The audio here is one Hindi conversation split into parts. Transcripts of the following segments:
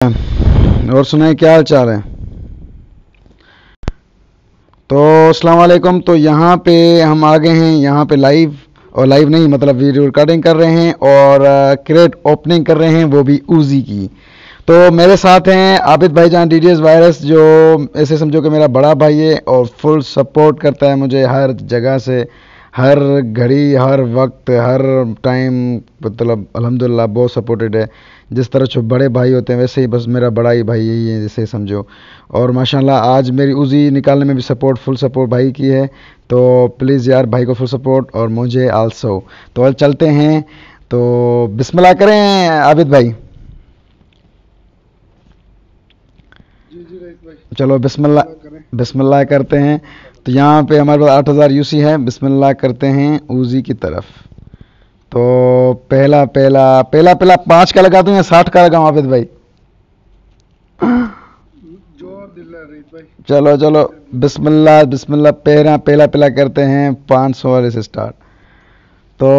और सुनाए क्या हाल चाल है। तो अस्सलाम वालेकुम। तो यहाँ पे हम आ गए हैं यहाँ पे लाइव, और लाइव नहीं मतलब वीडियो रिकॉर्डिंग कर रहे हैं और क्रेट ओपनिंग कर रहे हैं, वो भी ऊजी की। तो मेरे साथ हैं आबिद भाईजान डीडीएस वायरस, जो ऐसे समझो कि मेरा बड़ा भाई है और फुल सपोर्ट करता है मुझे हर जगह से, हर घड़ी, हर वक्त, हर टाइम। मतलब अल्हम्दुलिल्लाह बहुत सपोर्टेड है। जिस तरह जो बड़े भाई होते हैं वैसे ही बस मेरा बड़ा ही भाई यही है, जैसे समझो। और माशाल्लाह आज मेरी उज़ी निकालने में भी सपोर्ट, फुल सपोर्ट भाई की है। तो प्लीज़ यार भाई को फुल सपोर्ट और मुझे आल्सो। तो अब चलते हैं, तो बिस्मिल्लाह करें आबिद भाई। जी जी रईस भाई, चलो बिस्मिल्लाह, करें। बिस्मिल्लाह करते हैं। तो यहाँ पे हमारे पास 8000 यूसी है। बिस्मिल्लाह करते हैं ऊजी की तरफ। तो पहला पहला पहला पहला 5 का लगा दूं या 60 का लगाऊं आबिद भाई? जोर दिल है रईस भाई। चलो चलो, बिस्मिल्लाह बिस्मिल्लाह। पहला पहला पहला करते हैं 500 वाले से स्टार्ट। तो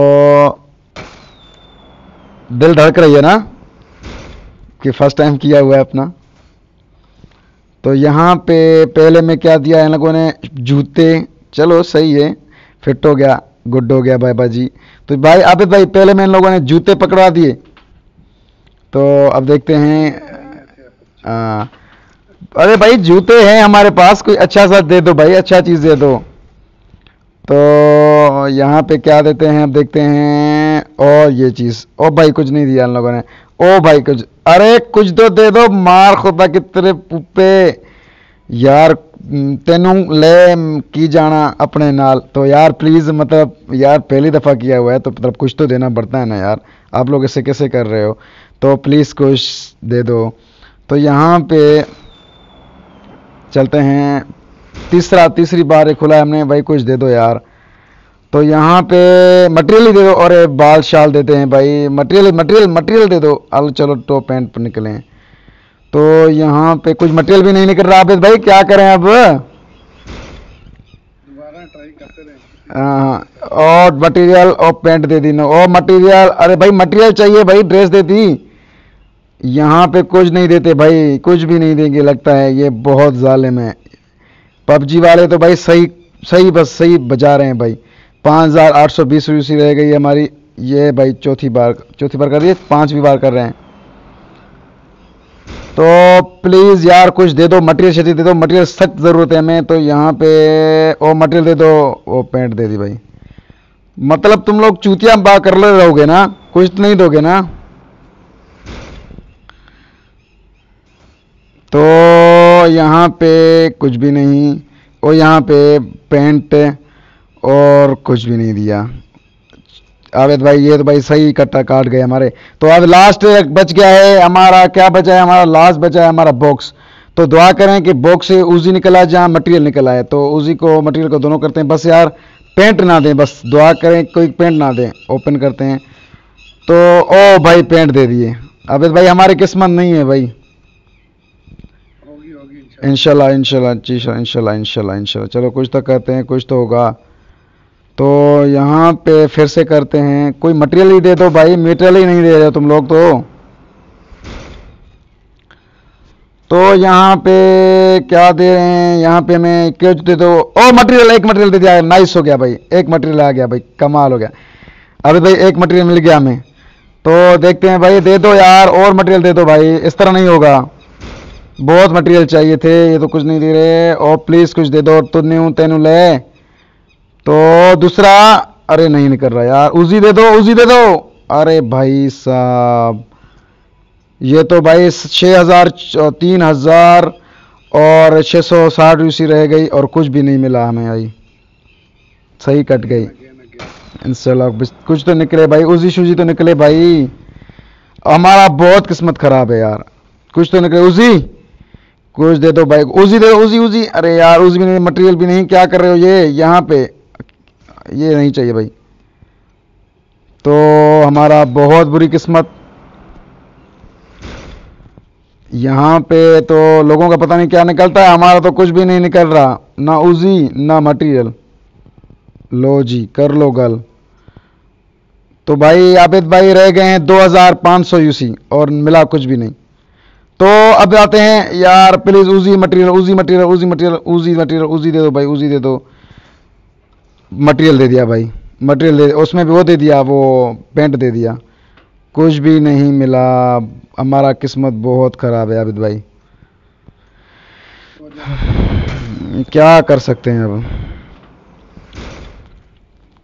दिल धड़क रही है ना कि फर्स्ट टाइम किया हुआ है अपना। तो यहाँ पे पहले में क्या दिया इन लोगों ने? जूते। चलो सही है, फिट हो गया, गुड हो गया बाबा जी। तो भाई आबिद भाई पहले में इन लोगों ने जूते पकड़ा दिए। तो अब देखते हैं। नहीं ऐसे आ, अरे भाई जूते हैं हमारे पास, कोई अच्छा सा दे दो भाई, अच्छा चीज़ दे दो। तो यहाँ पे क्या देते हैं अब देखते हैं। और ये चीज़, ओ भाई कुछ नहीं दिया इन लोगों ने। ओ भाई कुछ, अरे कुछ तो दे दो, मार खुदा की तेरे पुप्पे यार। तेनू ले की जाना अपने नाल। तो यार प्लीज़, मतलब यार पहली दफ़ा किया हुआ है तो मतलब कुछ तो देना पड़ता है ना यार। आप लोग ऐसे कैसे कर रहे हो? तो प्लीज़ कुछ दे दो। तो यहाँ पे चलते हैं, तीसरी बार ये खुला है हमने, भाई कुछ दे दो यार। तो यहाँ पे मटेरियल ही दे दो, और बाल शाल देते हैं भाई, मटेरियल मटेरियल मटेरियल दे दो। अब चलो टॉप पैंट पर निकले। तो यहाँ पे कुछ मटेरियल भी नहीं निकल रहा आबिद भाई, क्या करें अब? दोबारा ट्राई करते रहे। हाँ, और मटेरियल और पैंट दे दी ना, और मटेरियल, अरे भाई मटेरियल चाहिए भाई, ड्रेस दे दी। यहाँ पे कुछ नहीं देते भाई, कुछ भी नहीं देंगे लगता है, ये बहुत जालिम है। पबजी वाले तो भाई सही सही बस सही बजा रहे हैं भाई। 5820 रूसी रह गई हमारी। ये भाई चौथी बार कर दिए, 5वीं बार कर रहे हैं। तो प्लीज़ यार कुछ दे दो, मटेरियल शेटी दे दो, मटेरियल सख्त ज़रूरत है हमें। तो यहाँ पे ओ मटेरियल दे दो, वो पैंट दे दी भाई। मतलब तुम लोग चूतिया बा कर ले रहोगे ना, कुछ तो नहीं दोगे ना? तो यहाँ पे कुछ भी नहीं, और यहाँ पे पैंट, और कुछ भी नहीं दिया। आवेद भाई ये तो भाई सही कट्टा काट गए हमारे। तो अब लास्ट बच गया है हमारा, क्या बचा है हमारा? लास्ट बचा है हमारा बॉक्स। तो दुआ करें कि बॉक्स से उजी निकल आए, जहाँ मटेरियल निकल आए। तो उजी को मटेरियल को दोनों करते हैं, बस यार पेंट ना दें, बस दुआ करें कोई पेंट ना दें। ओपन करते हैं। तो ओ भाई पेंट दे दिए। आबिद भाई हमारी किस्मत नहीं है भाई। होगी होगी इंशाल्लाह इंशाल्लाह। इंशाल्लाह इंशाल्लाह इंशाल्लाह इंशाल्लाह इंशाल्लाह। चलो कुछ तो करते हैं, कुछ तो होगा। तो यहाँ पे फिर से करते हैं, कोई मटेरियल ही दे दो भाई, मटेरियल ही नहीं दे रहे हो तुम लोग तो यहाँ पे क्या दे रहे हैं? यहाँ पे हमें क्यों दे दो? ओ मटेरियल, एक मटेरियल दे दिया, नाइस हो गया भाई, एक मटेरियल आ गया भाई, कमाल हो गया। अभी भाई एक मटेरियल मिल गया हमें। तो देखते हैं भाई, दे दो यार और मटेरियल दे दो भाई, इस तरह नहीं होगा। बहुत मटेरियल चाहिए थे, ये तो कुछ नहीं दे रहे। और प्लीज़ कुछ दे दो, तू नहीं तेनू ले। तो दूसरा, अरे नहीं निकल रहा यार, उजी दे दो, उजी दे दो। अरे भाई साहब, ये तो भाई 6000, 3000 और 660 यूसी रह गई, और कुछ भी नहीं मिला हमें भाई, सही कट गई। इंशाल्लाह कुछ तो निकले भाई, उजी शुजी तो निकले भाई। हमारा बहुत किस्मत खराब है यार, कुछ तो निकले। उजी कुछ दे दो भाई, उजी दे दो, उजी उजी। अरे यार उजी भी नहीं, मटेरियल भी नहीं, क्या कर रहे हो? ये यहाँ पे ये नहीं चाहिए भाई। तो हमारा बहुत बुरी किस्मत यहाँ पे। तो लोगों का पता नहीं क्या निकलता है, हमारा तो कुछ भी नहीं निकल रहा, ना उजी ना मटेरियल। लो जी कर लो गल। तो भाई आबिद भाई रह गए हैं 2500 यूसी, और मिला कुछ भी नहीं। तो अब आते हैं यार, प्लीज उजी मटेरियल, उजी मटेरियल, उजी मटेरियल, उजी मटेरियल, उजी दे दो भाई, उजी दे दो। मटेरियल दे दिया भाई, मटेरियल दे, उसमें भी वो दे दिया, वो पेंट दे दिया, कुछ भी नहीं मिला। हमारा किस्मत बहुत खराब है आबिद भाई, हो जाएगा। क्या कर सकते हैं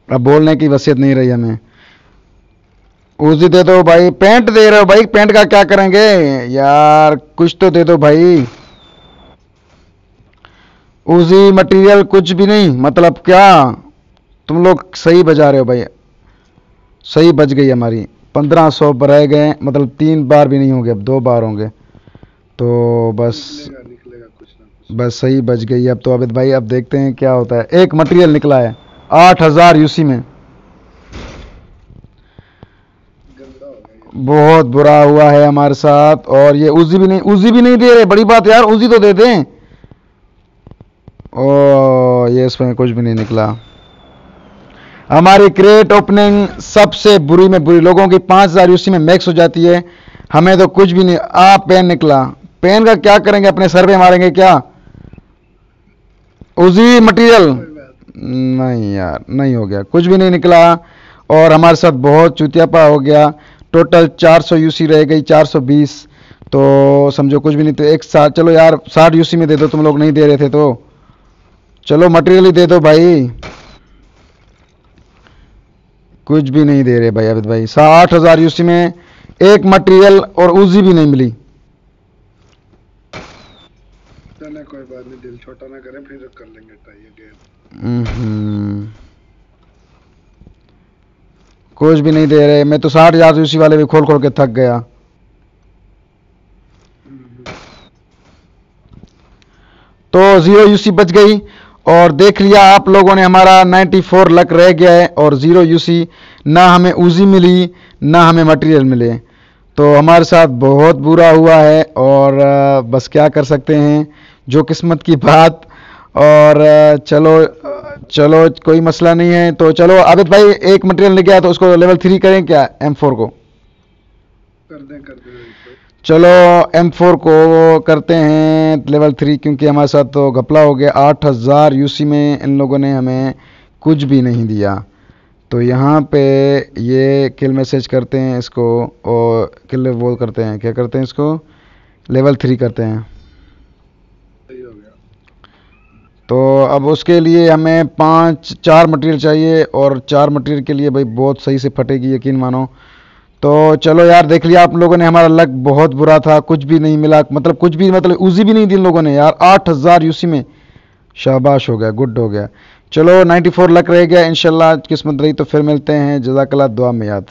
अब बोलने की वसीयत नहीं रही हमें। उजी दे दो भाई, पेंट दे रहे हो भाई, पेंट का क्या करेंगे यार, कुछ तो दे दो भाई। उजी मटेरियल कुछ भी नहीं, मतलब क्या, तुम लोग सही बजा रहे हो भाई, सही बज गई हमारी। 1500 रह गए, मतलब 3 बार भी नहीं होंगे, अब 2 बार होंगे, तो बस निकलेगा निकलेगा कुछ ना कुछ। बस सही बज गई। अब तो आबिद भाई अब देखते हैं क्या होता है। एक मटेरियल निकला है 8000 यूसी में, गंदा हो गया बहुत बुरा हुआ है हमारे साथ। और ये उजी भी नहीं, उजी भी नहीं दे रहे, बड़ी बात यार, उजी तो दे दें। ओ ये इसमें कुछ भी नहीं निकला। हमारी क्रेट ओपनिंग सबसे बुरी में बुरी, लोगों की 5000 यूसी में मैक्स हो जाती है, हमें तो कुछ भी नहीं। पेन निकला, पेन का क्या करेंगे, अपने सर पे मारेंगे क्या। उजी मटेरियल कोई बात नहीं यार, नहीं हो गया, कुछ भी नहीं निकला। और हमारे साथ बहुत चुतियापा हो गया। टोटल 400 यूसी रह गई, 420, तो समझो कुछ भी नहीं। तो एक साथ चलो यार 60 यूसी में दे दो, तुम लोग नहीं दे रहे थे तो चलो मटेरियल ही दे दो भाई। कुछ भी नहीं दे रहे भाई आबिद भाई। 6000 यूसी में एक मटेरियल और उजी भी नहीं मिली। चले, कोई बात नहीं, दिल छोटा ना करें, फिर कर लेंगे ट्राई अगेन। कुछ भी नहीं दे रहे। मैं तो 60,000 यूसी वाले भी खोल खोल के थक गया। तो 0 यूसी बच गई। और देख लिया आप लोगों ने, हमारा 94 लक रह गया है और 0 यूसी। ना हमें उजी मिली, ना हमें मटेरियल मिले, तो हमारे साथ बहुत बुरा हुआ है। और बस क्या कर सकते हैं, जो किस्मत की बात। और चलो चलो कोई मसला नहीं है। तो चलो आबिद भाई, एक मटेरियल ले गया तो उसको लेवल 3 करें क्या, M4 को। कर दें भाई। चलो M4 को करते हैं लेवल 3, क्योंकि हमारे साथ तो घपला हो गया। 8000 यूसी में इन लोगों ने हमें कुछ भी नहीं दिया। तो यहाँ पे ये किल मैसेज करते हैं इसको, और किल वो करते हैं, क्या करते हैं इसको, लेवल 3 करते हैं। सही हो गया। तो अब उसके लिए हमें 4 मटेरियल चाहिए, और 4 मटेरियल के लिए भाई बहुत सही से फटेगी, यकीन मानो। तो चलो यार, देख लिया आप लोगों ने, हमारा लक बहुत बुरा था, कुछ भी नहीं मिला, मतलब कुछ भी, मतलब उजी भी नहीं दी इन लोगों ने यार। 8000 यूसी में, शाबाश हो गया, गुड हो गया। चलो 94 लक रह गया, इंशाल्लाह किस्मत रही तो फिर मिलते हैं। जज़ाकल्लाह, दुआ में याद।